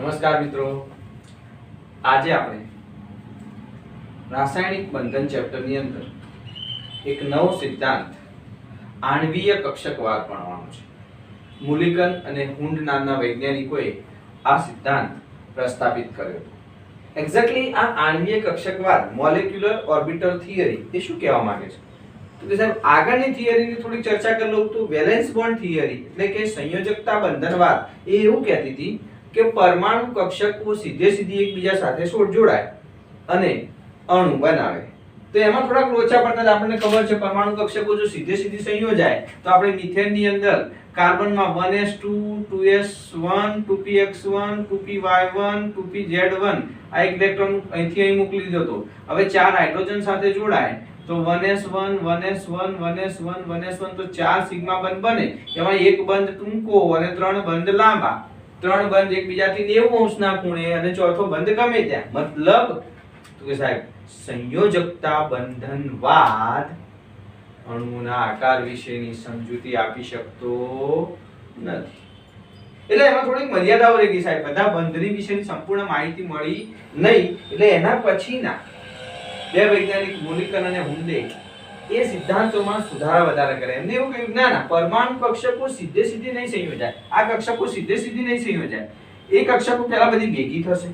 નમસ્કાર મિત્રો, આજે આપણે રાસાયણિક બંધન ચેપ્ટરની અંદર એક નવો સિદ્ધાંત આણ્વીય કક્ષકવાદ ભણવાનો છે. મુલિકન અને હુન્ડ નામના વૈજ્ઞાનિકોએ આ સિદ્ધાંત પ્રસ્થાપિત કર્યો હતો. એક્ઝેક્ટલી આ આણ્વીય કક્ષકવાદ મોલેક્યુલર ઓર્બિટલ થિયરી એ શું કહેવા માંગે છે? તો કે સાહેબ આગળની થિયરીની થોડી ચર્ચા કરી લઉં તો વેલેન્સ બોન્ડ થિયરી એટલે કે સંયોજકતા બંધનવાદ એ એવું કહેતી હતી કે પરમાણુ કક્ષકો સીધી એકબીજા સાથે જોડાય અને અણુ બનાવે. તો એમાં થોડાક લોચા પડતા આપણને ખબર છે પરમાણુ કક્ષકો જો સીધી સંયોજાય તો આપણે મિથેન ની અંદર કાર્બનમાં 1s2 2s1 2px1 2py1 2pz1 આ એક ઇલેક્ટ્રોન અહીંથી અહીં મોકલી દીધો હતો. હવે ચાર હાઇડ્રોજન સાથે જોડાય તો 1s1 1s1 1s1 1s1 તો ચાર સિગ્મા બંધ બને. એમાં એક બંધ ટૂંકો અને ત્રણ બંધ લાંબા. ત્રણ બંધ એકબીજાથી 90 અંશના ખૂણે અને ચોથો બંધ ગમે ત્યાં. મતલબ તો કે સાહેબ સંયોજકતા બંધનવાદ અણુના આકાર વિશેની સમજૂતી આપી શકતો નથી. એટલે એમાં થોડીક મર્યાદાઓ રહી ગઈ સાહેબ. બધા બંધની વિશેની સંપૂર્ણ માહિતી મળી નહીં. એટલે એના પછીના બે વૈજ્ઞાનિક મુલિકન અને હુન્ડે એ સિદ્ધાંતોમાં સુધારા વધારા કર્યા. એમને એવું કહ્યું ના પરમાણુ કક્ષકો સીધે નહીં સંયોજાય. આ કક્ષકો સીધે નહીં સંયોજાય. એ કક્ષકો પહેલા બધી ભેગી થશે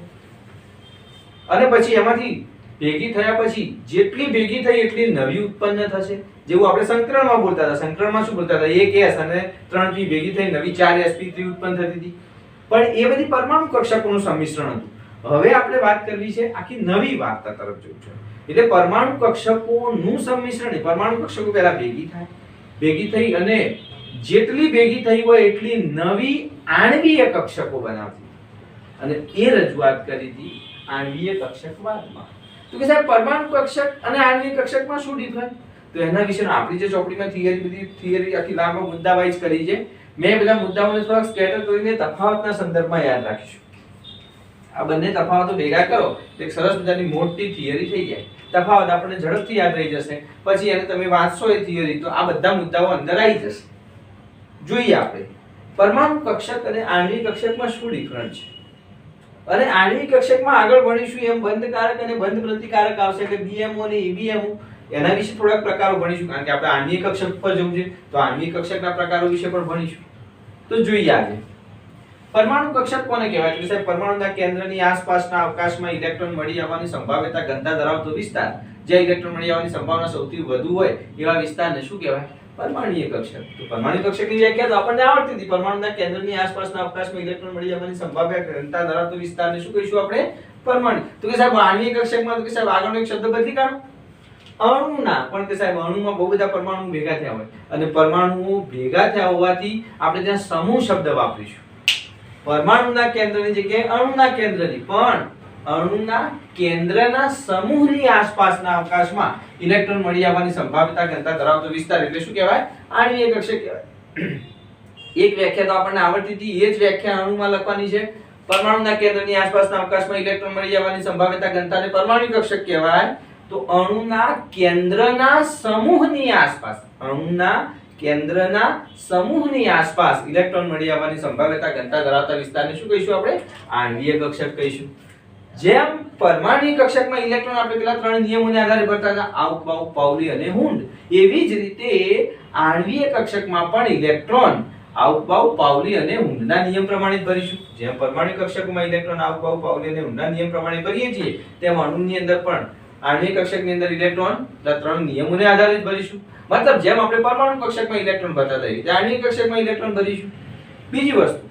અને પછી એમાંથી ભેગી થયા પછી જેટલી ભેગી થઈ એટલી નવી ઉત્પન્ન થશે. જેવું આપણે સંકરણમાં બોલતા હતા. સંકરણમાં શું બોલતા હતા? 1s અને 3p ભેગી થઈ નવી 4sp3 ઉત્પન્ન થતી હતી. પણ એ બધી પરમાણુ કક્ષકોનું સંમિશ્રણ હતું. હવે આપણે વાત કરવી છે આખી નવી વાર્તા તરફ જવું છે. એટલે પરમાણુ કક્ષકોનું સંમિશ્રણ. પરમાણુ કક્ષકો પહેલા ભેગી થઈ અને જેટલી ભેગી થઈ હોય એટલી નવી આણ્વીય કક્ષકો બનાવતી અને એ રજૂઆત કરી હતી આણ્વીય કક્ષકવાદમાં. તો કે સાહેબ પરમાણુ કક્ષક અને આણ્વીય કક્ષકમાં શું ડિફરન્સ? તો એના વિશેનો આપણી જે ચોપડીમાં થિયરી આખી લાંબા મુદ્દા વાઇઝ કરી છે. મેં બધા મુદ્દાઓને થોડા સ્કેટર કરીને તફાવતના સંદર્ભમાં યાદ રાખીશું. આ બંને તફાવતો ભેગા કરો તો એક સરસ મજાની મોટી થિયરી થઈ જાય. તફાવત આપણને ઝડપથી યાદ રહી જશે. પછી એને તમે વાંચશો એ થિયરી તો આ બધા મુદ્દાઓ અંદર આવી જશે. જોઈએ આપણે પરમાણુ કક્ષક અને આણ્વીય કક્ષકમાં શું ડિફરન્સ છે. અને આણ્વીય કક્ષકમાં આગળ ભણીશું એમ બંધકારક અને બંધ પ્રતિકારક આવશે એટલે BMO અને EBMO એના વિશે થોડાક પ્રકારો ભણીશું. કારણ કે આપણે આણ્વીય કક્ષક પર જવું છે તો આણ્વીય કક્ષકના પ્રકારો વિશે પણ ભણીશું. તો જોઈએ આજે પરમાણુ કક્ષક કોને કહેવાય? એટલે સાહેબ પરમાણુના કેન્દ્રની આસપાસના અવકાશમાં ઇલેક્ટ્રોન મળી આવવાની સંભાવ્યતા ઘનતા ધરાવતો વિસ્તાર. જ્યાં ઇલેક્ટ્રોન મળી આવવાની સંભાવના સૌથી વધુ હોય એવા વિસ્તારને શું કહેવાય? પરમાણુય કક્ષક. તો પરમાણુ કક્ષકની વ્યાખ્યા તો આપણને આવડતી હતી. પરમાણુના કેન્દ્રની આસપાસના અવકાશમાં ઇલેક્ટ્રોન મળી આવવાની સંભાવ્ય ઘનતા ધરાવતો વિસ્તારને શું કહીશું આપણે? પરમાણુ. તો કે સાહેબ આણ્વીય કક્ષકમાં તો કે સાહેબ આગળનો એક શબ્દ બદલી કાઢો. અણુના. પણ કે સાહેબ અણુમાં બહુ બધા પરમાણુ ભેગા થયા હોય અને પરમાણુઓ ભેગા થયા હોવાથી આપણે ત્યાં સમૂહ શબ્દ વાપરીશું. પરમાણુના કેન્દ્રની જગ્યાએ અણુના કેન્દ્રની. પણ અણુના કેન્દ્રના સમૂહની આસપાસના અવકાશમાં ઇલેક્ટ્રોન મળી આવવાની સંભાવ્યતા ઘનતા ધરાવતો વિસ્તાર એટલે શું કહેવાય? આણ્વીય કક્ષક કહેવાય. એક વ્યાખ્યા તો આપણને આવડતી હતી. એ જ વ્યાખ્યા અણુમાં લખવાની છે. પરમાણુના કેન્દ્રની આસપાસના અવકાશમાં ઇલેક્ટ્રોન મળી આવવાની સંભાવ્યતા ઘનતાને પરમાણુ કક્ષક કહેવાય. તો અણુના કેન્દ્રના સમૂહની આસપાસ ઇલેક્ટ્રોન મળી આવવાની સંભાવ્યતા ઘનતા ધરાવતા વિસ્તારને શું કહીશું આપણે? આણ્વીય કક્ષક કહીશું. જેમ પરમાણુ કક્ષકમાં ઇલેક્ટ્રોન આપણે પેલા ત્રણ નિયમોને આધારે ભરતા હતા આઉટ-બાઉ, પાઉલી અને હુન્ડ. એવી જ રીતે આણ્વીય કક્ષકમાં પણ ઇલેક્ટ્રોન આઉટ-બાઉ, પાઉલી અને હુન્ડના નિયમ પ્રમાણે ભરીશું. જેમ પરમાણુ કક્ષકમાં ઇલેક્ટ્રોન આઉટ-બાઉ, પાઉલી અને હુન્ડના નિયમ પ્રમાણે ભરીએ છીએ તેમ અણુની અંદર પણ આણ્વીય કક્ષકની અંદર ઇલેક્ટ્રોન ત્રણ નિયમોને આધારે ભરીશું. મતલબ જેમ આપણે પરમાણુ કક્ષકમાં ઇલેક્ટ્રોન ભરતા હતા તે આણ્વીય કક્ષકમાં ઇલેક્ટ્રોન ભરીશું. બીજી વસ્તુ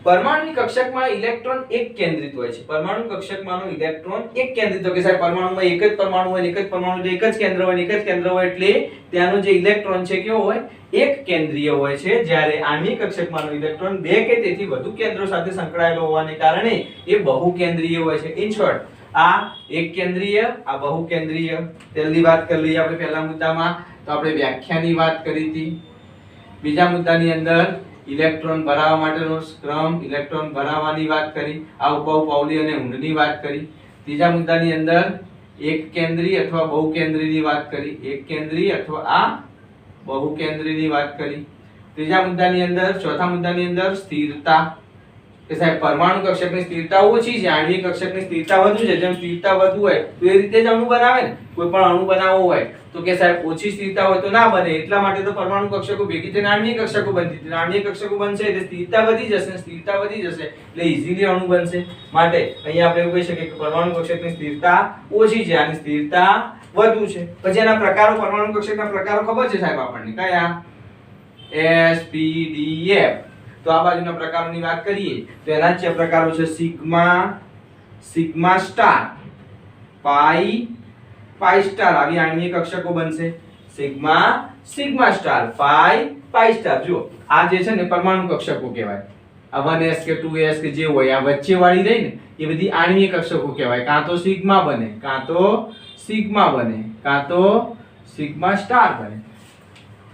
પરમાણુ કક્ષકમાં ઇલેક્ટ્રોન એક કેન્દ્રિત હોય છે. પરમાણુ કક્ષકમાંનો ઇલેક્ટ્રોન એક કેન્દ્રિત હોય કે સાહેબ પરમાણુમાં એક જ પરમાણુ હોય, એક જ પરમાણુ એક જ કેન્દ્ર હોય, એક જ કેન્દ્ર હોય એટલે ત્યાંનો જે ઇલેક્ટ્રોન છે કેવો હોય? એક કેન્દ્રીય હોય છે. જ્યારે આણ્વીય કક્ષકમાંનો ઇલેક્ટ્રોન બે કે તેથી વધુ કેન્દ્રો સાથે સંકળાયેલો હોવાને કારણે એ બહુકેન્દ્રીય હોય છે. ઇન શોર્ટ આ એક કેન્દ્રીય, આ બહુકેન્દ્રીય. તેની વાત કરી લઈએ આપણે પહેલા મુદ્દામાં તો આપણે વ્યાખ્યાની વાત કરી હતી. બીજા મુદ્દાની અંદર ઇલેક્ટ્રોન ભરાવા માટેનો ક્રમ, ઇલેક્ટ્રોન ભરાવાની વાત કરી, આઉટ-બાઉ, પાઉલી અને હુન્ડની વાત કરી. ત્રીજા મુદ્દાની અંદર એક કેન્દ્રી અથવા બહુકેન્દ્રીની વાત કરી. એક કેન્દ્રી અથવા આ બહુકેન્દ્રીની વાત કરી. ત્રીજા મુદ્દાની અંદર ચોથા મુદ્દાની અંદર સ્થિરતા કે સાહેબ પરમાણુ કક્ષકની સ્થિરતા ઓછી છે, આણ્વિક કક્ષકની સ્થિરતા વધુ છે. જેમ સ્થિરતા વધુ હોય તો એ રીતે જ અણુ બનાવે ને. કોઈ પણ અણુ બનાવવો હોય તો કે સાહેબ ઓછી સ્થિરતા હોય તો ના બને. એટલા માટે તો પરમાણુ કક્ષકો ભેગી થઈને આણ્વિક કક્ષકો બનતી હતી. આણ્વિક કક્ષકો બનશે એટલે સ્થિરતા વધી જશે, સ્થિરતા વધી જશે એટલે ઈઝીલી અણુ બનશે. માટે અહીંયા આપણે એવું કહી શકીએ કે પરમાણુ કક્ષકની સ્થિરતા ઓછી છે, આની સ્થિરતા વધુ છે. પછી એના પ્રકારો, પરમાણુ કક્ષકના પ્રકારો ખબર છે સાહેબ આપણને કયા? S P D F. તો આ બાજુના પ્રકારોની વાત કરીએ તો એના જે પ્રકારો છે સિગ્મા, સિગ્મા સ્ટાર, પાઈ, પાઈ સ્ટાર. આવી આણ્વિક કક્ષકો બનશે. સિગ્મા, સિગ્મા સ્ટાર, પાઈ, પાઈ સ્ટાર. જો આ જે છે ને પરમાણુ કક્ષકો કહેવાય. આ 1s કે 2s કે જે હોય આ વચ્ચે વાળી રહી ને એ બધી આણ્વિક કક્ષકો કહેવાય. કાં તો સિગ્મા બને, કાં તો સિગ્મા બને, કાં તો સિગ્મા સ્ટાર બને.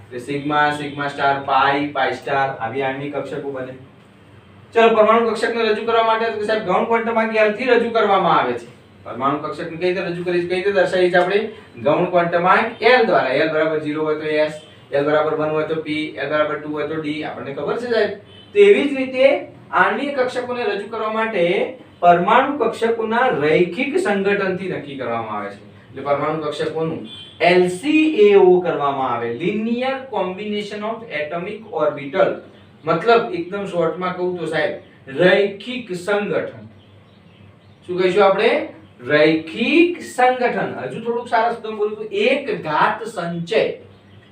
એટલે સિગ્મા, સિગ્મા સ્ટાર, પાઈ, પાઈ સ્ટાર આવી આણ્વિક કક્ષકો બને. ચલો પરમાણુ કક્ષકને રજૂ કરવા માટે તો સાહેબ ગૌણ ક્વોન્ટમ ખ્યાલથી રજૂ કરવામાં આવે છે. પરમાણુ કક્ષકને કઈ રીતે રજૂ કરીશ, કઈ રીતે દર્શાવીએ છીએ આપણે? ગૌણ ક્વોન્ટમાંક L દ્વારા. L બરાબર 0 હોય તો S, L બરાબર 1 હોય તો P, L બરાબર 2 હોય તો D. આપણને ખબર છે સાહેબ. તો એવી જ રીતે આણ્વિક કક્ષકોને રજૂ કરવા માટે પરમાણુ કક્ષકોના રૈખિક સંગઠનથી નક્કી કરવામાં આવે છે. એટલે પરમાણુ કક્ષકોનું LCAO કરવામાં આવે, linear combination of atomic orbital. મતલબ એકદમ શોર્ટમાં કહું તો સાહેબ રૈખિક સંગઠન. શું કહીશું આપણે? રૈખિક સંગઠન. હજુ થોડુંક સારા શબ્દમાં બોલું તો એક ઘાત સંચય.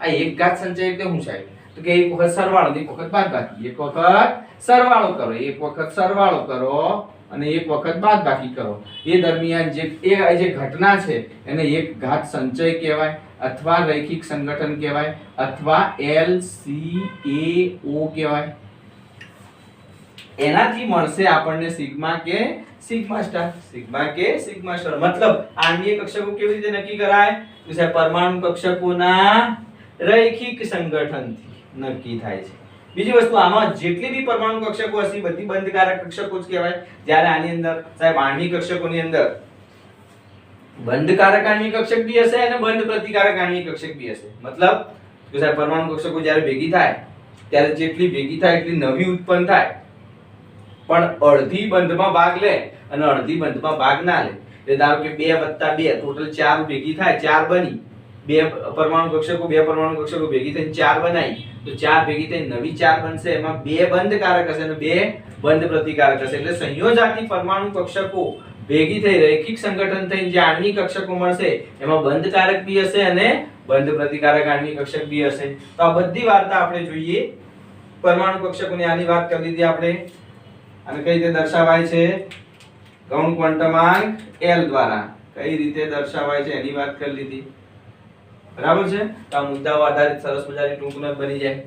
આ એક ઘાત સંચય એટલે શું સાહેબ? તો કે એક વખત સરવાળો, એક વખત બાદબાકી, એક વખત સરવાળો કરો, એક વખત સરવાળો કરો અને એક વખત બાદબાકી કરો. એ દરમિયાન જે ઘટના છે એને એક ઘાત સંચય કહેવાય અથવા રૈખિક સંગઠન કહેવાય અથવા LCAO કહેવાય. એનાથી મળશે આપણને સિગ્મા કે સિગ્મા સ્ટાર. સિગ્મા કે સિગ્મા સ્ટાર. મતલબ આણ્વિક કક્ષકો કેવી રીતે નક્કી કરાય? તો સાહેબ પરમાણુ કક્ષકોના રૈખિક સંગઠનથી નક્કી થાય છે. બીજી વસ્તુ, આમાં જેટલી બી પરમાણુ કક્ષકો હશે બધી બંધકારક કક્ષકો જ કહેવાય. જ્યારે આની અંદર સાહેબ આણ્વિક કક્ષકોની અંદર બંધકારક આણ્વિક કક્ષક બી હશે અને બંધ પ્રતિકારક આણ્વિક કક્ષક બી હશે. મતલબ કે સાહેબ પરમાણુ કક્ષકો જ્યારે ભેગી થાય ત્યારે જેટલી ભેગી થાય એટલી નવી ઉત્પન્ન થાય, પણ અડધી બંધમાં ભાગ લે અને અડધી બંધમાં ભાગ ના લે. એટલે ધારો કે 2 + 2 ટોટલ 4 ભેગી થાય, 4 બની. બે પરમાણુ કક્ષકો ભેગી થઈને 4 બનાવી તો 4 ભેગી થઈને નવી 4 બનશે. એમાં 2 બંધકારક હશે અને 2 બંધ પ્રતિકારક હશે. એટલે સંયોજાતી પરમાણુ કક્ષકો ભેગી થઈ રૈખિક સંગઠન થઈને જે આણ્વિક કક્ષકો મળશે એમાં બંધકારક બી હશે અને બંધ પ્રતિકારક આણ્વિક કક્ષક બી હશે. તો આ બધી વાર્તા આપણે જોઈએ. પરમાણુ કક્ષકોની આની વાત કરી લીધી આપણે. અને કઈ રીતે દર્શાવાય છે? ગૌણ ક્વોન્ટમાંક L દ્વારા. કઈ રીતે દર્શાવાય છે એની વાત કરી લીધી. બરાબર છે? તો આ મુદ્દાઓ આધારિત સરસ મજાની ટૂંક નોંધ બની જાય.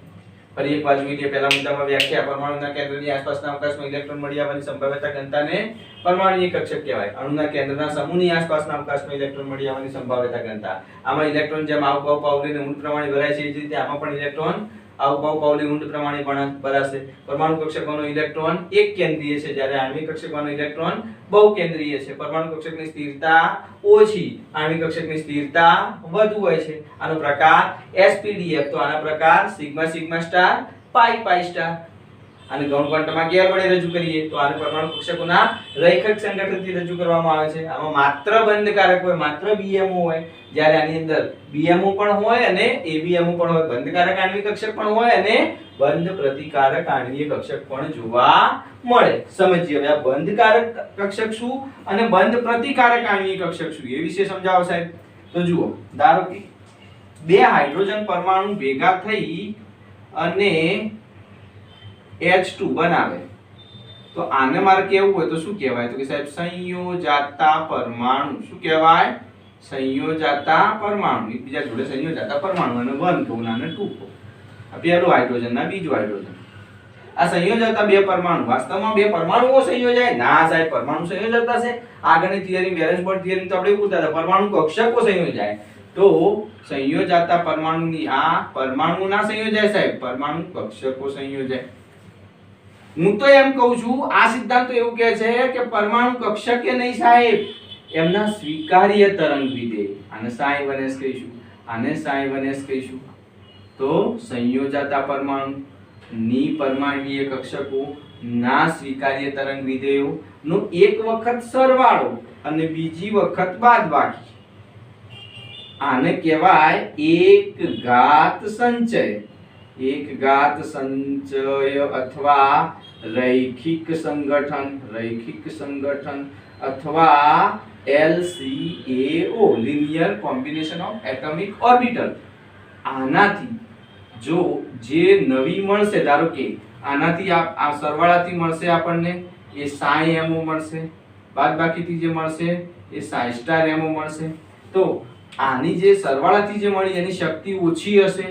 ફરી એક વાર જોઈ લઈએ. પહેલા મુદ્દામાં વ્યાખ્યા. પરમાણુના કેન્દ્રની આસપાસના અવકાશમાં ઇલેક્ટ્રોન મળી આવવાની સંભાવ્યતા ઘનતાને પરમાણુીય કક્ષક કહેવાય. અણુના કેન્દ્રના સમૂહની આસપાસના અવકાશમાં ઇલેક્ટ્રોન મળી આવવાની સંભાવ્યતા ઘનતા. આમાં ઇલેક્ટ્રોન જેમ આવભાવ પાવલીને ઊંડ પ્રમાણે ભરાય છે એ જ રીતે આમાં પણ ઇલેક્ટ્રોન આવભાવ પાવલી ઊંડ પ્રમાણે ભરાશે. પરમાણુ કક્ષકોનો ઇલેક્ટ્રોન એક કેન્દ્રીય છે જ્યારે આણ્વિક કક્ષકોનો ઇલેક્ટ્રોન બહુ કેન્દ્રીય છે. પરમાણુ કક્ષકની સ્થિરતા ઓછી, આણ્વિક કક્ષકની સ્થિરતા વધુ હોય છે. આનો પ્રકાર SPDF. તો આના પ્રકાર સિગ્મા, સિગ્મા સ્ટાર, પાઈ, પાઈ સ્ટાર. આને ગૌણ ક્વોન્ટમમાં કેવી વડે રજૂ કરીએ તો આને પરમાણુ કક્ષકોના રૈખિક સંગઠનથી રજૂ કરવામાં આવે છે. આમાં માત્ર બંધકારક હોય, માત્ર BMO હોય. જ્યારે આની અંદર BMO પણ હોય અને ABMO પણ હોય. બંધકારક આણ્વિક કક્ષક પણ હોય અને બંધ પ્રતિકારક આણ્વિક કક્ષક પણ જોવા મળે. સમજીએ હવે આ બંધકારક કક્ષક શું અને બંધ પ્રતિકારક આણ્વિક કક્ષક શું એ વિશે સમજાવો સાહેબ. તો જુઓ, ધારો કે 2 હાઇડ્રોજન પરમાણુ ભેગા થઈ અને H2 બનાવે તો આને મારે કેવું હોય તો શું કહેવાય? તો કે સાહેબ સંયોજાતા પરમાણુ. શું કહેવાય? સંયોજાતા પરમાણુ. એકબીજા જોડે સંયોજાતા પરમાણુ. અને 1 કહું અને 2 કહું. આ પહેલું હાઇડ્રોજન ના બીજું હાઇડ્રોજન. આ સંયોજાતા 2 પરમાણુ. વાસ્તવમાં 2 પરમાણુઓ સંયોજાય? ના સાહેબ, પરમાણુ સંયોજાતા છે. આગળની થિયરી વેલેન્સ બોન્ડ થિયરી તો આપણે એવું કહેતા હતા પરમાણુ કક્ષકો સંયોજાય. તો સંયોજાતા પરમાણુની આ પરમાણુ ના સંયોજાય સાહેબ, પરમાણુ કક્ષકો સંયોજાય. હું તો એમ કહું છું આ સિદ્ધાંત તો એવું કહે છે કે પરમાણુ કક્ષકે નહીં સાહેબ, એમના સ્વીકાર્ય તરંગ વિધેય. આને ψ1s કહીશું, આને ψ1s કહીશું. તો સંયોજાતા પરમાણુ ની પરમાણુીય કક્ષકો ના સ્વીકાર્ય તરંગ વિધેયો નો એક વખત સરવાળો અને બીજી વખત બાદબાકી, આને કહેવાય એક ઘાત સંચય. એક ઘાત સંચય અથવા રૈખિક સંગઠન અથવા LCAO, linear combination of atomic orbital. આનાથી જો જે નવી મળશે, ધારો કે આનાથી આ સરવાળાથી મળશે આપણને એ ψMO મળશે, બાદબાકીથી જે મળશે એ ψ*MO મળશે. તો આની જે સરવાળાથી જે મળી એની શક્તિ ઓછી હશે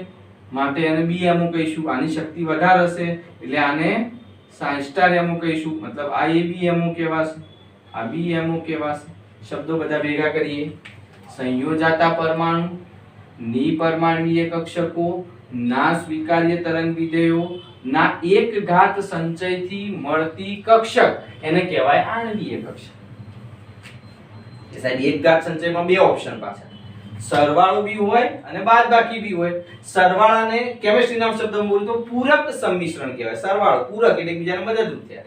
માટે એને BMO કહીશું. આની શક્તિ વધારે હશે એટલે આને ψ*MO કહીશું. મતલબ આ ABMO કહેવાશે, આ BMO કહેવાશે. શબ્દો બધા ભેગા કરીએ. સંયોજાતા પરમાણુ, નિપરમાણવીય કક્ષકો, ના સ્વીકાર્ય તરંગ વિધેયો ના એક ઘાત સંચયથી મળતી કક્ષક એને કહેવાય આણ્વીય કક્ષક. એ સાહેબ એક ઘાત સંચયમાં બે ઓપ્શન પાછા, સરવાળો બી હોય અને બાદબાકી બી હોય. સરવાળાને કેમિસ્ટ્રીના શબ્દમાં બોલું તો પૂરક સંમિશ્રણ કહેવાય. સરવાળો પૂરક એટલે એકબીજાને મદદરૂપ થયા,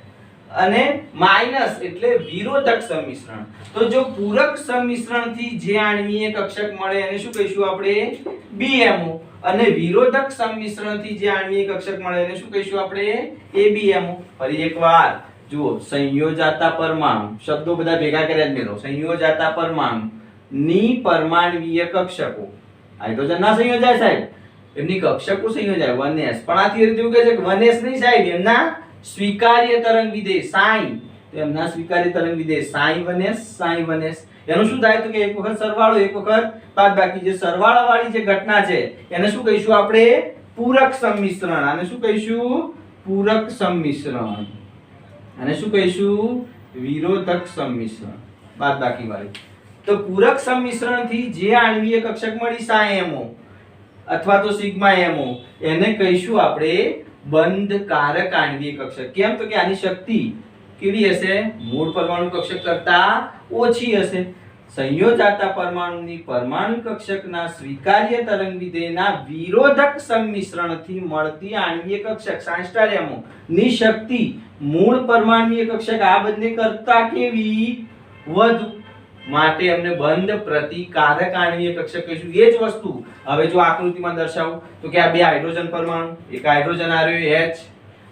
અને માઈનસ એટલે વિરોધક સંમિશ્રણ. તો જો પૂરક સંમિશ્રણથી જે આણ્વીય કક્ષક મળે એને શું કહીશું આપણે? BMO. અને વિરોધક સંમિશ્રણથી જે આણ્વીય કક્ષક મળે એને શું કહીશું આપણે? ABMO. ફરી એકવાર જુઓ, સંયોજાતા પરમાણુ, શબ્દો બધા ભેગા કર્યા જ મેળવો. સંયોજાતા પરમાણુ, નિપરમાણવીય કક્ષકો, હાઇડ્રોજન ના સંયોજાય સાહેબ, એમની કક્ષકો સંયોજાય 1s. પણ આ થિયરી એવું કહે છે કે 1s નહીં સાહેબ, એમના સ્વીકાર્ય તરંગ વિધેય ψ, તો એમના સ્વીકાર્ય તરંગ વિધેય ψ1s. એનું શું થાય તો કે એક વખત સરવાળો એક વખત બાદબાકી. જે સરવાળા વાળી જે ઘટના છે એને શું કહીશું આપણે? પૂરક સંમિશ્રણ. આને શું કહીશું? પૂરક સંમિશ્રણ. આને શું કહીશું? વિરોધક સંમિશ્રણ, બાદબાકી વાળી. તો પૂરક સંમિશ્રણથી જે આણ્વીય કક્ષક મળી ψMO અથવા તો σMO એને કહીશું આપણે બંધકારક આણ્વીય કક્ષક. કેમ તો કે આની શક્તિ કેવી હશે? મૂળ પરમાણુ કક્ષક કરતા ઓછી હશે. સંયોજાતા પરમાણુની પરમાણુ કક્ષકના સ્વીકાર્ય તરંગ વિધેયના વિરોધક સંમિશ્રણથી મળતી આણ્વીય કક્ષક ψ*MO ની શક્તિ મૂળ પરમાણુય કક્ષક આ બંને કરતા કેવી? વધુ. માટે એમને બંધ પ્રતિકારક આણ્વીય કક્ષક કહીશું. એ જ વસ્તુ હવે જો આકૃતિમાં દર્શાવું તો કે આ બે હાઇડ્રોજન પરમાણુ, એક હાઇડ્રોજન આ રહ્યો H,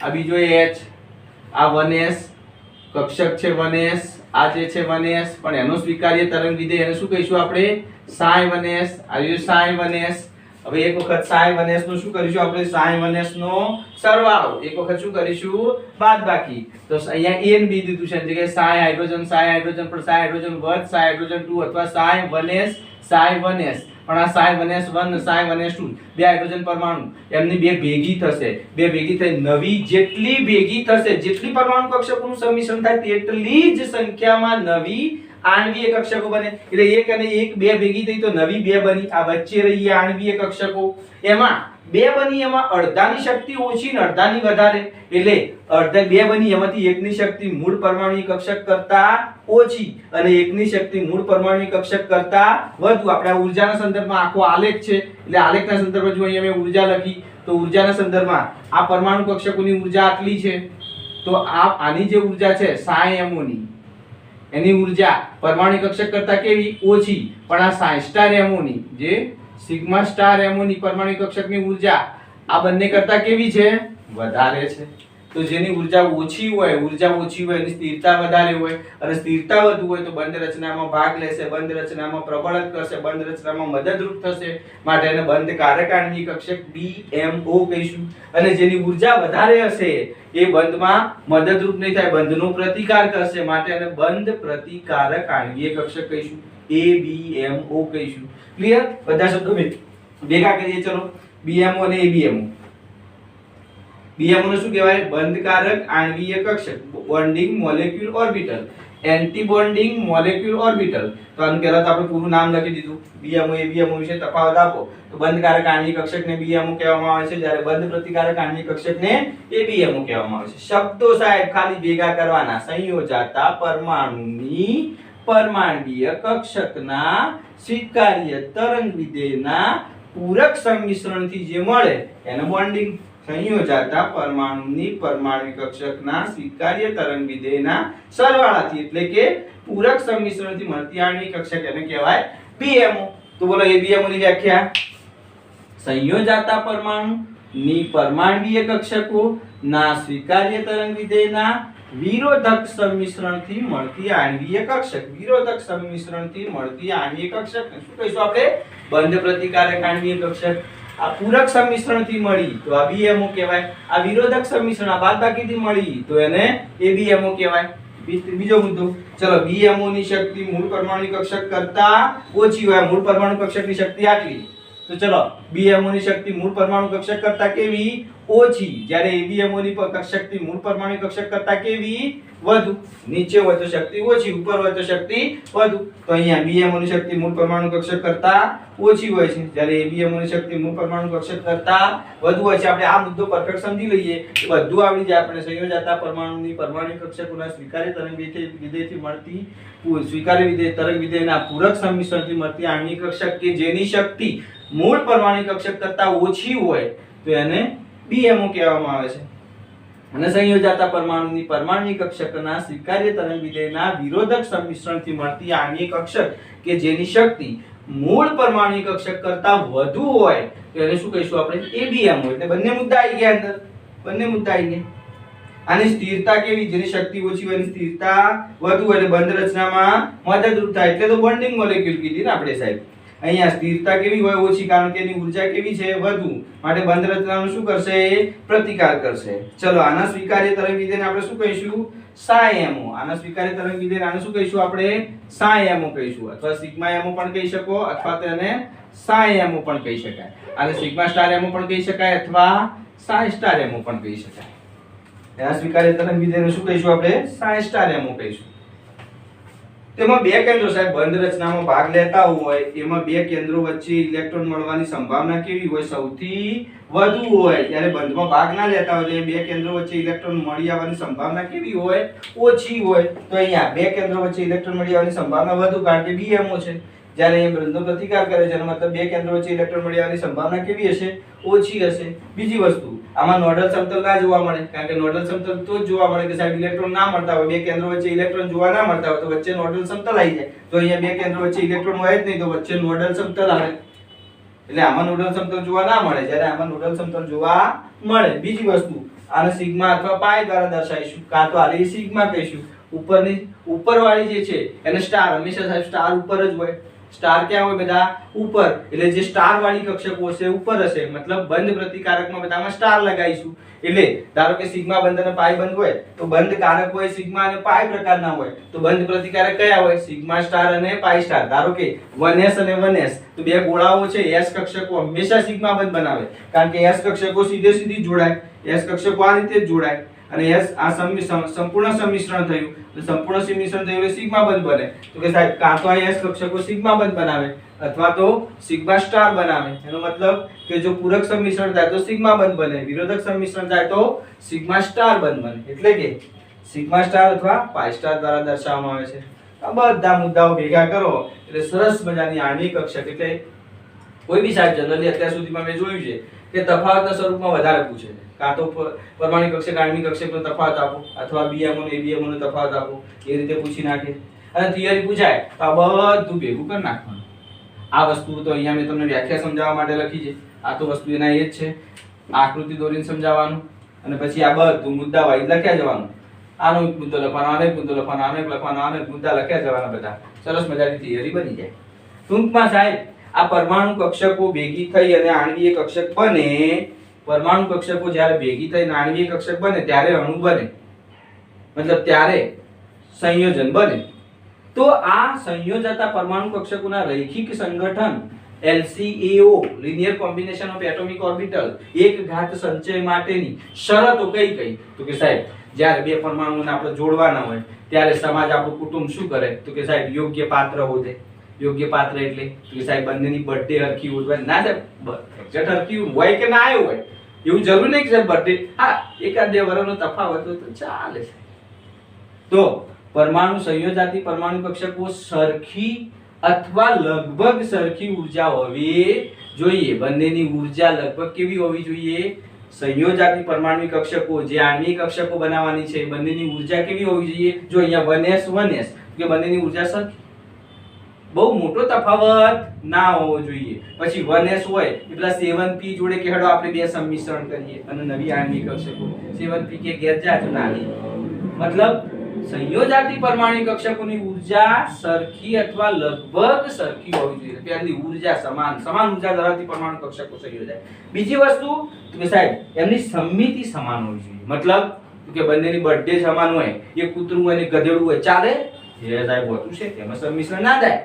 આ બીજો H, આ 1s કક્ષક છે 1s, આ જે છે 1s, પણ એનો સ્વીકાર્ય તરંગ વિધેય એને શું કહીશું આપણે? ψ1s. આ રહ્યો ψ1s. હવે એક વખત ψ1s નો શું કરીશું આપણે? ψ1s નો સરવાળો, એક વખત શું કરીશું? બાદબાકી. તો અહીંયા A અને B દીધું છે, જગ્યાએ ψ હાઇડ્રોજન પણ ψ હાઇડ્રોજન વધ ψ2 અથવા ψ1s ψ1s. પણ આ ψ1s1 ψ1s2 બે હાઇડ્રોજન પરમાણુ એમની બે ભેગી થશે. બે ભેગી થઈ નવી જેટલી ભેગી થશે, જેટલી પરમાણુ કક્ષકોનું સંમિશ્રણ થાય તેટલી જ સંખ્યામાં નવી આણ્વીય કક્ષકો બને. એટલે એક અને એક બે ભેગી થઈ તો નવી બે બની. આ વચ્ચે રહી આણ્વીય કક્ષકો, એમાં બે બની એમાં અડધાની શક્તિ ઓછી ને અડધાની વધારે. એટલે અડધા બે બની એમાંથી એકની શક્તિ મૂળ પરમાણુ કક્ષક કરતા ઓછી અને એકની શક્તિ મૂળ પરમાણુ કક્ષક કરતા વધુ. આપણે ઊર્જાના સંદર્ભમાં આખો આલેખ છે, એટલે આલેખના સંદર્ભમાં જો અહીંયા મેં ઊર્જા લખી તો ઊર્જાના સંદર્ભમાં આ પરમાણુ કક્ષકોની ઊર્જા આટલી છે, તો આની જે ઊર્જા છે ψMO ની, એની ઊર્જા પરમાણુ કક્ષક કરતા કેવી? ઓછી. પણ આ ψ*MO ની, જે σ*MO ની પરમાણુ કક્ષકની ઊર્જા આ બંને કરતા કેવી છે? વધારે છે. તો જેની ઊર્જા ઓછી હોય એની સ્થિરતા વધારે હોય, અને સ્થિરતા વધુ હોય તો બંધ રચનામાં ભાગ લેશે, બંધ રચનામાં પ્રબળન કરશે, બંધ રચનામાં મદદરૂપ થશે. માટે એને બંધકારક આણ્વીય કક્ષક BMO કહીશું. અને જેની ઊર્જા વધારે હશે એ બંધમાં મદદરૂપ નહીં થાય, બંધનો પ્રતિકાર કરશે. માટે એને બંધ પ્રતિકારક આણ્વીય કક્ષક કહીશું, ABMO કહીશું. ક્લિયર? બધા શબ્દો ભેગા કરીએ. ચલો, BMO અને ABMO. BMO ને શું કહેવાય? બંધકારક આણ્વીય કક્ષક, bonding molecule orbital, anti bonding molecule orbital. તો આનું પહેલા તો આપણે પૂરું નામ લખી દીધું. BMO ABMO વિશે તફાવત આપો તો બંધકારક આણ્વીય કક્ષકને BMO કહેવામાં આવે છે, જ્યારે બંધ પ્રતિકારક આણ્વીય કક્ષકને ABMO કહેવામાં આવે છે. શબ્દો સાહેબ ખાલી ભેગા કરવાના. સંયોજાતા પરમાણુની પરમાણ્વીય કક્ષકના સ્વીકાર્ય તરંગ વિધેયના પૂરક સંમિશ્રણથી જે મળે એને બોન્ડિંગ. સંયોજાતા પરમાણુની પરમાણ્વિક કક્ષકના સ્વીકાર્ય તરંગ વિધેયના સરવાળાથી એટલે કે પૂરક સંમિશ્રણથી મળતી આણ્વિક કક્ષક એને કહેવાય BMO. તો બોલો એ BMO ની વ્યાખ્યા. સંયોજાતા પરમાણુની પરમાણ્વીય કક્ષકોના સ્વીકાર્ય તરંગ વિધેયના વિરોધક સંમિશ્રણથી મળતી આણ્વીય કક્ષક. વિરોધક સંમિશ્રણથી મળતી આણ્વીય કક્ષક શું કહીશું આપણે? બંધ પ્રતિકારક આણ્વીય કક્ષક. આ પૂરક સંમિશ્રણથી મળી તો આ BMO કહેવાય. આ વિરોધક સંમિશ્રણ આ બાદબાકીથી મળી તો એને ABMO કહેવાય. બીજો મુદ્દો, ચલો BMO ની શક્તિ મૂળ પરમાણુ કક્ષક કરતા ઓછી હોય. મૂળ પરમાણુ કક્ષકની શક્તિ આટલી, તો ચલો BMO ની શક્તિ મૂળ પરમાણુ કક્ષક કરતા કેવી? ઓછી. જ્યારે ABMO ની શક્તિ મૂળ પરમાણુ કક્ષક કરતા કેવી? વધુ. નીચે હોય તો શક્તિ ઓછી, ઉપર હોય તો શક્તિ વધુ. તો અહીંયા BMO ની શક્તિ મૂળ પરમાણુ કક્ષક કરતા ઓછી હોય છે, જ્યારે ABMO ની શક્તિ મૂળ પરમાણુ કક્ષક કરતા વધુ હોય છે. આપણે આ મુદ્દો પરફેક્ટ સમજી લઈએ તો બધું આવડી જાય આપણે. સંયોજાતા પરમાણુની પરમાણુ કક્ષકોના સ્વીકાર્ય તરંગ વિધેયથી મળતી સ્વીકાર્ય વિધેય તરંગ વિધેયના પૂરક સંમિશ્રણથી મળતી આણ્વિક કક્ષક કે જેની શક્તિ મૂળ પરમાણુ કક્ષક કરતા ઓછી હોય તો એને BMO કહેવામાં આવે છે. અને સંયોજાતા પરમાણુની પરમાણ્વીય કક્ષકના સ્વીકાર્ય તરંગ વિધેયના વિરોધક સંમિશ્રણથી મળતી આણ્વીય કક્ષક કે જેની શક્તિ મૂળ પરમાણ્વીય કક્ષક કરતા વધુ હોય તો એને શું કહીશું આપણે? ABMO. એટલે બંને મુદ્દા આવી ગયા અંદર. બંને મુદ્દા આવી ગયા. આની સ્થિરતા કેવી? જેની શક્તિ ઓછી હોય એની સ્થિરતા વધુ હોય એટલે બંધ રચનામાં મદદરૂપ થાય. એટલે તો બોન્ડિંગ મોલેક્યુલ કીધી ને આપણે સાહેબ. અહીંયા સ્થિરતા કેવી હોય? ઓછી, કારણ કે એની ઊર્જા કેવી છે? વધુ. માટે બંધ રચનાનું શું કરશે? પ્રતિકાર કરશે. ચલો આના સ્વીકાર્ય તરંગ વિધેયને આપણે શું કહીશું? ψMO. આના સ્વીકાર્ય તરંગ વિધેયને આને શું કહીશું આપણે? ψMO કહીશું, અથવા સિગ્મા MO પણ કહી શકો, અથવા તેને ψMO પણ કહી શકાય. આને સિગ્મા સ્ટાર MO પણ કહી શકાય, અથવા ψ સ્ટાર MO પણ કહી શકાય. આના સ્વીકાર્ય તરંગ વિધેયને શું કહીશું આપણે? ψ સ્ટાર MO કહીશું. તેમાં બે કેન્દ્રો સાહેબ બંધ રચનામાં ભાગ લેતા હોય એમાં બે કેન્દ્રો વચ્ચે ઇલેક્ટ્રોન મળવાની સંભાવના કેવી હોય? સૌથી વધુ હોય. જ્યારે બંધમાં ભાગ ના લેતા હોય તો બે કેન્દ્રો વચ્ચે ઇલેક્ટ્રોન મળી આવવાની સંભાવના કેવી હોય? ઓછી હોય. તો અહીંયા બે કેન્દ્રો વચ્ચે ઇલેક્ટ્રોન મળી આવવાની સંભાવના વધુ, કારણ કે BMO છે. જ્યારે એ બંધનો પ્રતિકાર કરે છે એનો મતલબ બે કેન્દ્રો વચ્ચે ઇલેક્ટ્રોન મળી આવવાની સંભાવના કેવી હશે? ઓછી હશે. બીજી વસ્તુ, આમાં નોડલ સમતલ ના જોવા મળે, કારણ કે નોડલ સમતલ તો જ જોવા મળે કે સાહેબ ઇલેક્ટ્રોન ના મળતા હોય, બે કેન્દ્રો વચ્ચે ઇલેક્ટ્રોન જોવા ના મળતા હોય તો વચ્ચે નોડલ સમતલ આવી જાય. તો અહીંયા બે કેન્દ્રો વચ્ચે ઇલેક્ટ્રોન હોય જ નહીં તો વચ્ચે નોડલ સમતલ આવે. એટલે આમાં નોડલ સમતલ જોવા ના મળે, જ્યારે આમાં નોડલ સમતલ જોવા મળે. બીજી વસ્તુ, આને સિગ્મા અથવા પાઈ દ્વારા દર્શાવીશું, કાં તો આને સિગ્મા કહીશું. ઉપરવાળી જે છે એને સ્ટાર, હંમેશા સાહેબ સ્ટાર ઉપર જ હોય. સ્ટાર ક્યાં હોય? બધા ઉપર. એટલે જે સ્ટાર વાળી કક્ષકો હશે ઉપર હશે, મતલબ બંધ પ્રતિકારકમાં બધામાં સ્ટાર લગાવીશું. એટલે ધારો કે સિગ્મા બંધ અને પાઈ બંધ હોય તો બંધ કારક હોય સિગ્મા અને પાઈ પ્રકારના હોય, તો બંધ પ્રતિકારક કયા હોય? સિગ્મા સ્ટાર અને પાઈ સ્ટાર. ધારો કે 1s અને 1s તો બે ગોળાઓ છે, s કક્ષકો હંમેશા સિગ્મા બંધ બનાવે, કારણ કે s કક્ષકો સીધી જોડાય. s કક્ષકો આ રીતે જ જોડાય અને s આ સંપૂર્ણ સંમિશ્રણ થયું. સંપૂર્ણ સંમિશ્રણ થયું એટલે સિગ્મા બંધ બને. તો કે સાહેબ કાં તો આ s કક્ષકો સિગ્મા બંધ બનાવે અથવા તો સિગ્મા સ્ટાર બનાવે. એનો મતલબ કે જો પૂરક સંમિશ્રણ થાય તો સિગ્મા બંધ બને, વિરોધક સંમિશ્રણ થાય તો સિગ્મા સ્ટાર બંધ બને. એટલે કે સિગ્મા સ્ટાર અથવા પાઈ સ્ટાર દ્વારા દર્શાવવામાં આવે છે. આ બધા મુદ્દાઓ ભેગા કરો એટલે સરસ મજાની આણ્વિક કક્ષક. એટલે કોઈ બી સાહેબ જનરલી અત્યાર સુધીમાં મેં જોયું છે કે તફાવતના સ્વરૂપમાં વધારે પૂછે છે. કાં તો પરમાણુ કક્ષક આણ્વિક કક્ષકનો તફાવત આપો, અથવા BMO અને ABMO નો તફાવત આપો, એ રીતે પૂછી નાખે. અને થિયરી પૂછાય તો આ બધું ભેગું કરી નાખવાનું. આ વસ્તુ તો અહીંયા મેં તમને વ્યાખ્યા સમજાવવા માટે લખી છે. આ તો વસ્તુ એના એ જ છે. આકૃતિ દોરીને સમજાવવાનું અને પછી આ બધું મુદ્દા વાઇઝ લખ્યા જવાનું. આનો એક મુદ્દો લખવાનો, આનો એક મુદ્દો લખવાનો, આનો એક લખવાનો, આનો એક મુદ્દા લખ્યા જવાના. બધા સરસ મજાની થિયરી બની જાય. ટૂંકમાં સાહેબ આ પરમાણુ કક્ષકો ભેગી થઈ અને આણ્વીય કક્ષક બને. પરમાણુ કક્ષકો જ્યારે ભેગી થઈને આણ્વીય કક્ષક બને ત્યારે અણુ બને, મતલબ ત્યારે સંયોજન બને. તો આ સંયોજાતા પરમાણુ કક્ષકોના રૈખિક સંગઠન LCAO linear combination of atomic orbital એક ઘાત સંચય માટેની શરતો કઈ કઈ? તો કે સાહેબ જ્યારે બે પરમાણુઓને આપણે જોડવાના હોય ત્યારે સમાજ આપણું કુટુંબ શું કરે? તો કે સાહેબ યોગ્ય પાત્ર હોદે. યોગ્ય પાત્ર એટલે કે સાહેબ બંનેની બર્થડે હરખી ઉજવાય. ના સાહેબ એક્ઝેક્ટ હરખી હોય કે ના આવ્યો હોય એવું જરૂર નહીં કે સાહેબ બર્થડે, હા એકાદ બે વર્ષનો તફાવત હોય તો ચાલે. તો પરમાણુ સંયોજાતી પરમાણુ કક્ષકો સરખી અથવા લગભગ સરખી ઊર્જા હોવી જોઈએ. બંનેની ઊર્જા લગભગ કેવી હોવી જોઈએ? સંયોજાતી પરમાણુ કક્ષકો જે આણ્વિક કક્ષકો બનાવવાની છે બંનેની ઊર્જા કેવી હોવી જોઈએ? જો અહીંયા 1s 1s કે બંનેની ઊર્જા સરખી, બહુ મોટો તફાવત ના હોવો જોઈએ. પછી 1s હોય એ પેલા 7p જોડે કે હેડો આપણે બે સંમિશ્રણ કરીએ અને નવી આણ્વિક કક્ષકો 7p કે ઘેર જા તો નાની. મતલબ સંયોજાતી પરમાણુ કક્ષકોની ઊર્જા સરખી અથવા લગભગ સરખી હોવી જોઈએ. પહેલી ઊર્જા સમાન ઊર્જા ધરાવતી પરમાણુ કક્ષકો સંયોજાય. બીજી વસ્તુ કે સાહેબ એમની સમમિતિ સમાન હોવી જોઈએ. મતલબ કે બંનેની બર્થડે સમાન હોય, એક કૂતરું હોય ને ગધેડું હોય, ચાલે? જે સાહેબ હોતું છે તેમાં સંમિશ્રણ ના થાય.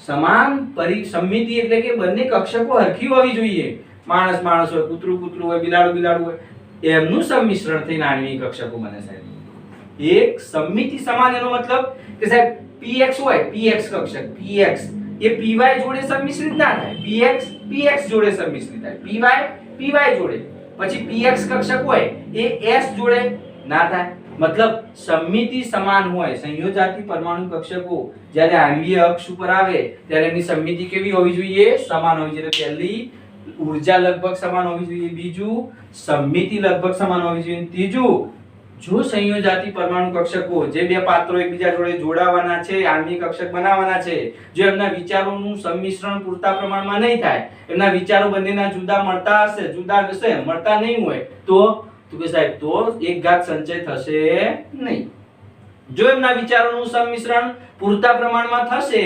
સમાન સમમિતિ એટલે કે બંને કક્ષકો સરખી હોવી જોઈએ. માણસ હોય, કૂતરું હોય, બિલાડું હોય, એમનું સંમિશ્રણ થઈને આણ્વિક કક્ષકો બને સાહેબ. એક સમમિતિ સમાન એનો મતલબ કે સાહેબ px હોય, px કક્ષક px એ py જોડે સંમિશ્રિત ના થાય, px જોડે સંમિશ્રિત થાય, py જોડે. પછી px કક્ષક હોય એ s જોડે ના થાય. મતલબ સમમિતિ સમાન હોય. સંયોજાતી પરમાણુ કક્ષકો જ્યારે આણ્વીય અક્ષ ઉપર આવે ત્યારે એની સમમિતિ કેવી હોવી જોઈએ? સમાન હોવી જોઈએ. પહેલી ઊર્જા લગભગ સમાન હોવી જોઈએ, બીજું સમમિતિ લગભગ સમાન હોવી જોઈએ, ત્રીજું જો સંયોજાતી પરમાણુ કક્ષકો જે બે પાત્રો એકબીજા જોડે જોડાવાના છે, આણ્વિક કક્ષક બનાવવાના છે, જો એમના વિચારોનું સંમિશ્રણ પૂરતા પ્રમાણમાં નહીં થાય, એમના વિચારો બંનેના જુદા મળતા નહીં હોય તો કે સાહેબ તો એક ઘાત સંચય થશે નહીં. જો એમના વિચારોનું સંમિશ્રણ પૂરતા પ્રમાણમાં થશે,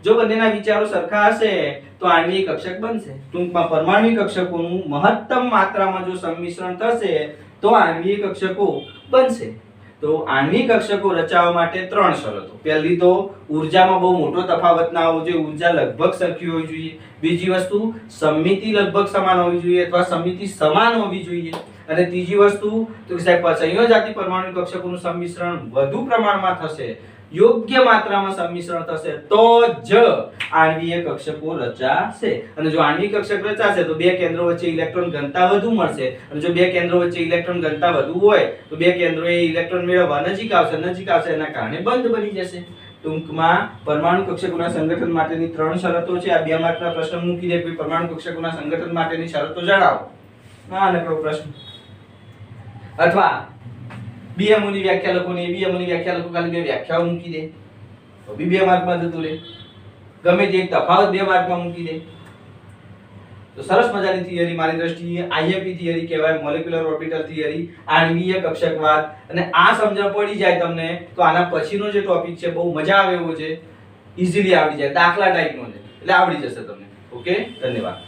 જો બંનેના વિચારો સરખા હશે તો આણ્વિક કક્ષક બનશે. ટૂંકમાં પરમાણુ કક્ષકોનું મહત્તમ માત્રામાં જો સંમિશ્રણ થશે તો આણ્વિક કક્ષકો બનશે. તો આણ્વિક કક્ષકો રચાવવા માટે ત્રણ શરતો. પહેલી તો ઊર્જામાં બહુ મોટો તફાવત ના હોવો જોઈએ, ઊર્જા લગભગ સરખી હોવી જોઈએ. બીજી વસ્તુ સમમિતિ લગભગ સમાન હોવી જોઈએ અથવા સમમિતિ સમાન હોવી જોઈએ. અને ત્રીજી વસ્તુ તો કે સાહેબ સંયોજાતી પરમાણુ કક્ષકોનું સંમિશ્રણ વધુ પ્રમાણમાં થશે, યોગ્ય માત્રામાં સંમિશ્રણ થશે તો જ આણ્વીય કક્ષકો રચાશે. અને જો આણ્વિક કક્ષક રચાશે તો બે કેન્દ્રો વચ્ચે ઇલેક્ટ્રોન ઘનતા વધુ મળશે. અને જો બે કેન્દ્રો વચ્ચે ઇલેક્ટ્રોન ઘનતા વધુ હોય તો બે કેન્દ્રોએ ઇલેક્ટ્રોન મેળવવા નજીક આવશે, એના કારણે બંધ બની જશે. ટૂંકમાં પરમાણુ કક્ષકોના સંગઠન માટેની ત્રણ શરતો છે. આ 2 માર્કના પ્રશ્ન મૂકી દે કે પરમાણુ કક્ષકોના સંગઠન માટેની શરતો જણાવો. હા નકરો પ્રશ્ન. અથવા બીએમઓની વ્યાખ્યા લખો ને બીએમઓની વ્યાખ્યા લખો, ખાલી બે વ્યાખ્યાઓ મૂકી દે તો 2 માર્કમાં જતું રહે. ગમે તે એક તફાવત 2 માર્કમાં મૂકી દે તો સરસ મજાની થિયરી મારી દ્રષ્ટિએ આઈએમપી થિયરી કહેવાય, મોલેક્યુલર ઓર્બિટલ થિયરી, આણ્વીય કક્ષકવાદ. અને આ સમજણ પડી જાય તમને તો આના પછીનો જે ટોપિક છે બહુ મજા આવે એવો છે, ઈઝીલી આવડી જાય, દાખલા ટાઈપનો છે એટલે આવડી જશે તમને. ઓકે, ધન્યવાદ.